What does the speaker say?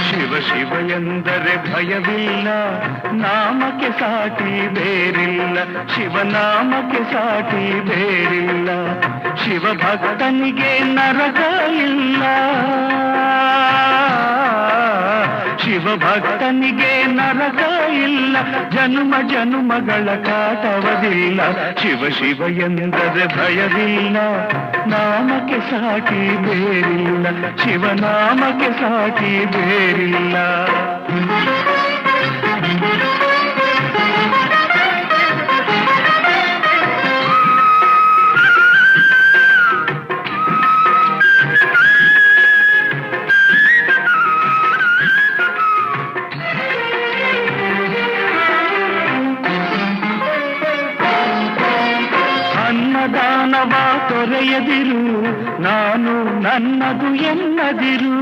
ಶಿವ ಶಿವ ಎಂದರೆ ಭಯವಿಲ್ಲ, ನಾಮಕ್ಕೆ ಸಾಟಿ ಬೇರಿಲ್ಲ. ಶಿವನಾಮಕ್ಕೆ ಸಾಟಿ ಬೇರಿಲ್ಲ. ಶಿವ ಭಕ್ತನಿಗೆ ನರಕ ಇಲ್ಲ. ಶಿವ ಭಕ್ತನಿಗೆ ನರಕ ಇಲ್ಲ. ಜನ್ಮ ಜನ್ಮಗಳ ಕಾಟವದಿಲ್ಲ. ಶಿವ ಶಿವ ಎಂದರೆ ಭಯವಿಲ್ಲ, ನಾಮಕ್ಕೆ ಸಾಟಿ ಬೇರಿಲ್ಲ. ಶಿವನಾಮಕ್ಕೆ ಸಾಟಿ ಬೇರಿಲ್ಲ. ಅನ್ನದಾನವ ತೊರೆಯದಿರು, ನಾನು ನನ್ನದು ಎನ್ನದಿರು.